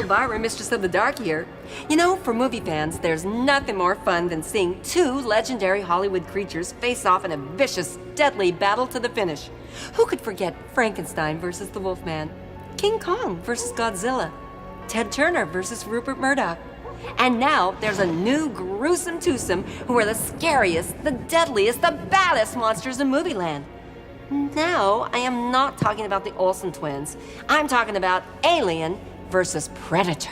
Elvira, Mistress of the Dark here. You know, for movie fans, there's nothing more fun than seeing two legendary Hollywood creatures face off in a vicious, deadly battle to the finish. Who could forget Frankenstein versus the Wolfman? King Kong versus Godzilla? Ted Turner versus Rupert Murdoch? And now there's a new gruesome twosome who are the scariest, the deadliest, the baddest monsters in movie land. Now, I am not talking about the Olsen twins. I'm talking about Alien versus Predator.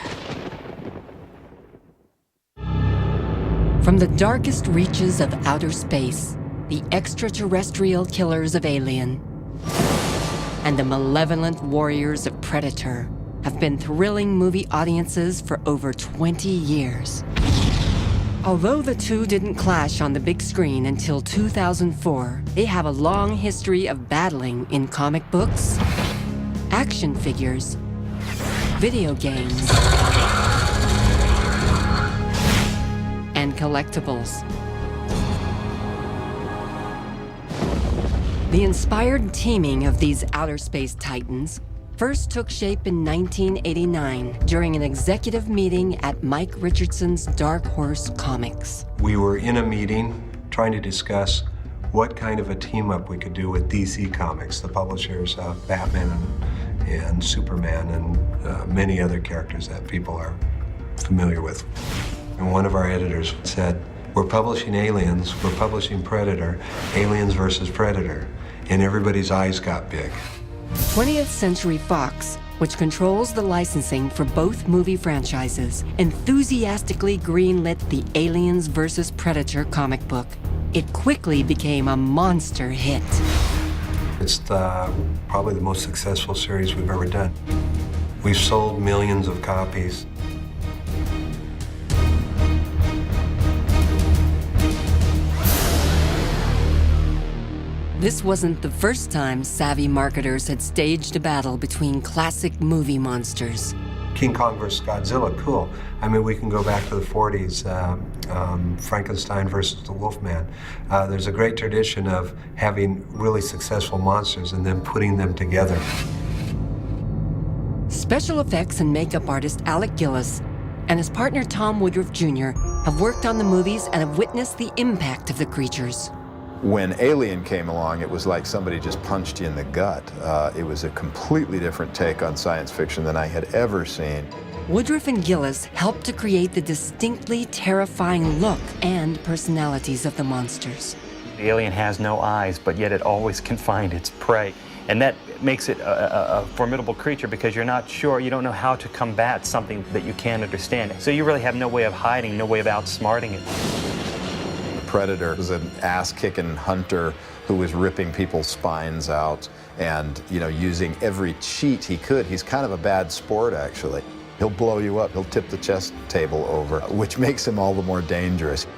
From the darkest reaches of outer space, the extraterrestrial killers of Alien and the malevolent warriors of Predator have been thrilling movie audiences for over 20 years. Although the two didn't clash on the big screen until 2004, they have a long history of battling in comic books, action figures, video games, and collectibles. The inspired teaming of these outer space titans first took shape in 1989 during an executive meeting at Mike Richardson's Dark Horse Comics. We were in a meeting trying to discuss what kind of a team-up we could do with DC Comics, the publishers of Batman and Superman and many other characters that people are familiar with. And one of our editors said, "We're publishing Aliens, we're publishing Predator, Aliens versus Predator," and everybody's eyes got big. 20th Century Fox, which controls the licensing for both movie franchises, enthusiastically greenlit the Aliens vs. Predator comic book. It quickly became a monster hit. It's probably the most successful series we've ever done. We've sold millions of copies. This wasn't the first time savvy marketers had staged a battle between classic movie monsters. King Kong versus Godzilla, cool. I mean, we can go back to the 40s, Frankenstein versus the Wolfman. There's a great tradition of having really successful monsters and then putting them together. Special effects and makeup artist Alec Gillis and his partner Tom Woodruff Jr. have worked on the movies and have witnessed the impact of the creatures. When Alien came along, it was like somebody just punched you in the gut. It was a completely different take on science fiction than I had ever seen. Woodruff and Gillis helped to create the distinctly terrifying look and personalities of the monsters. The alien has no eyes, but yet it always can find its prey. And that makes it a formidable creature because you're not sure, you don't know how to combat something that you can't understand. So you really have no way of hiding, no way of outsmarting it. Predator was an ass-kicking hunter who was ripping people's spines out and, you know, using every cheat he could. He's kind of a bad sport, actually. He'll blow you up, he'll tip the chess table over, which makes him all the more dangerous.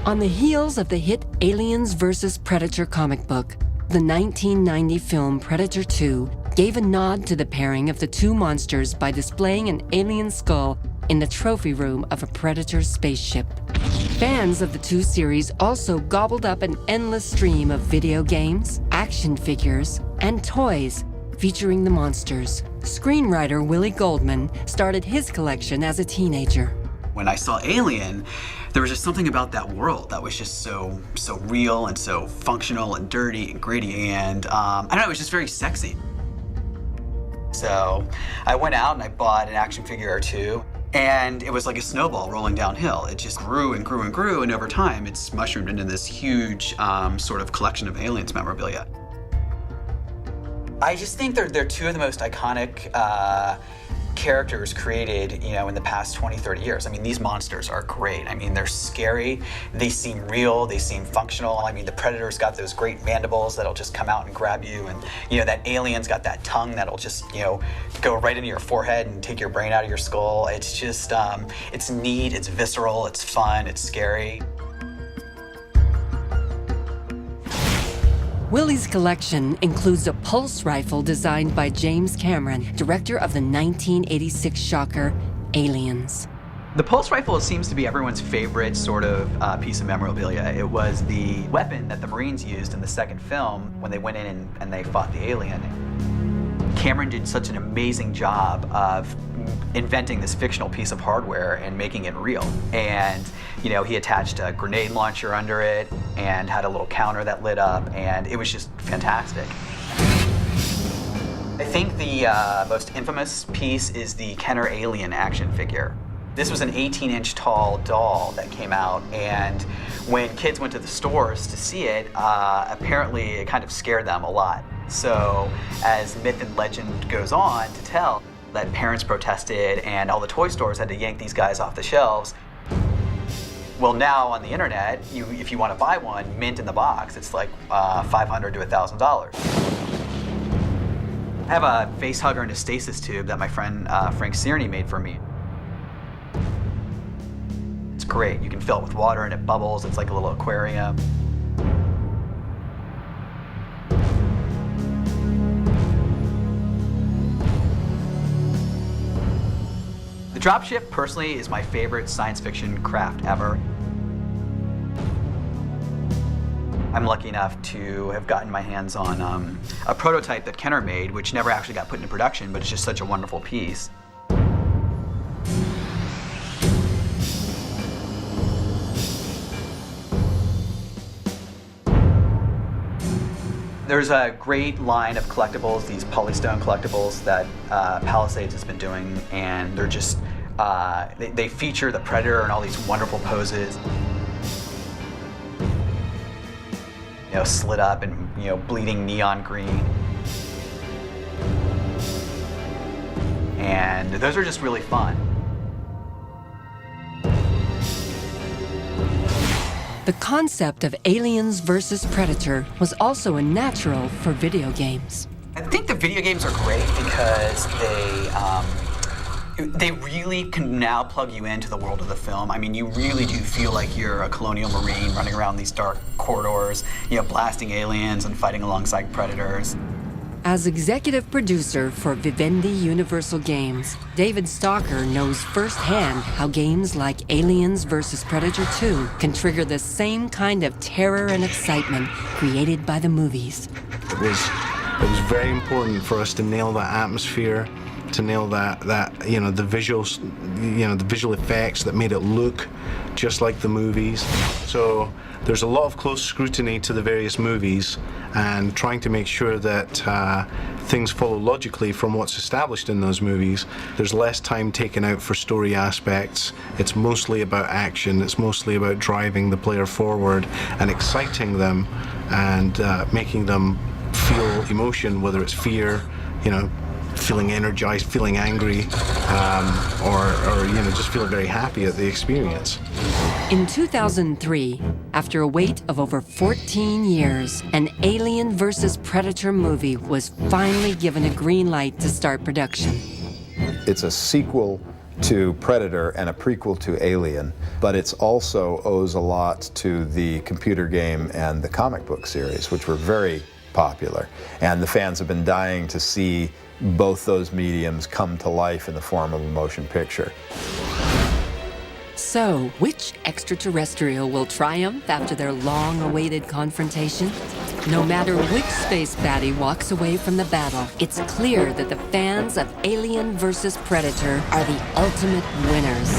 On the heels of the hit Aliens vs. Predator comic book, the 1990 film Predator 2 gave a nod to the pairing of the two monsters by displaying an alien skull in the trophy room of a Predator spaceship. Fans of the two series also gobbled up an endless stream of video games, action figures, and toys featuring the monsters. Screenwriter Willie Goldman started his collection as a teenager. When I saw Alien, there was just something about that world that was just so real and so functional and dirty and gritty, and I don't know, it was just very sexy. So I went out and I bought an action figure or two, and it was like a snowball rolling downhill. It just grew and grew and grew, and over time it's mushroomed into this huge sort of collection of Aliens memorabilia. I just think they're two of the most iconic characters created, you know, in the past 20, 30 years. I mean, these monsters are great. I mean, they're scary, they seem real, they seem functional. I mean, the Predator's got those great mandibles that'll just come out and grab you, and, you know, that Alien's got that tongue that'll just, you know, go right into your forehead and take your brain out of your skull. It's just, it's neat, it's visceral, it's fun, it's scary. Willie's collection includes a pulse rifle designed by James Cameron, director of the 1986 shocker, Aliens. The pulse rifle seems to be everyone's favorite sort of piece of memorabilia. It was the weapon that the Marines used in the second film when they went in and they fought the alien. Cameron did such an amazing job of inventing this fictional piece of hardware and making it real. And he attached a grenade launcher under it and had a little counter that lit up, and it was just fantastic. I think the most infamous piece is the Kenner Alien action figure. This was an 18-inch tall doll that came out, and when kids went to the stores to see it, apparently it kind of scared them a lot. So as myth and legend goes on to tell, that parents protested and all the toy stores had to yank these guys off the shelves. Well, now on the internet, if you want to buy one, mint in the box, it's like $500 to $1,000. I have a face hugger and a stasis tube that my friend Frank Cierney made for me. It's great. You can fill it with water and it bubbles. It's like a little aquarium. The dropship, personally, is my favorite science fiction craft ever. I'm lucky enough to have gotten my hands on a prototype that Kenner made, which never actually got put into production, but it's just such a wonderful piece. There's a great line of collectibles, these polystone collectibles that Palisades has been doing, and they're just, they feature the Predator in all these wonderful poses. Slit up and, bleeding neon green. And those are just really fun. The concept of aliens versus Predator was also a natural for video games. I think the video games are great because they really can now plug you into the world of the film. I mean, you really do feel like you're a colonial marine running around these dark corridors, blasting aliens and fighting alongside predators. As executive producer for Vivendi Universal Games, David Stalker knows firsthand how games like Aliens vs. Predator 2 can trigger the same kind of terror and excitement created by the movies. It was very important for us to nail that atmosphere, to nail that the visuals, the visual effects that made it look just like the movies. So there's a lot of close scrutiny to the various movies and trying to make sure that things follow logically from what's established in those movies. There's less time taken out for story aspects. It's mostly about action. It's mostly about driving the player forward and exciting them and making them feel emotion, whether it's fear, feeling energized, feeling angry, or just feeling very happy at the experience. In 2003, after a wait of over 14 years, an Alien vs. Predator movie was finally given a green light to start production. It's a sequel to Predator and a prequel to Alien, but it's also owes a lot to the computer game and the comic book series, which were very popular. And the fans have been dying to see both those mediums come to life in the form of a motion picture. So, which extraterrestrial will triumph after their long-awaited confrontation? No matter which space baddie walks away from the battle, it's clear that the fans of Alien vs. Predator are the ultimate winners.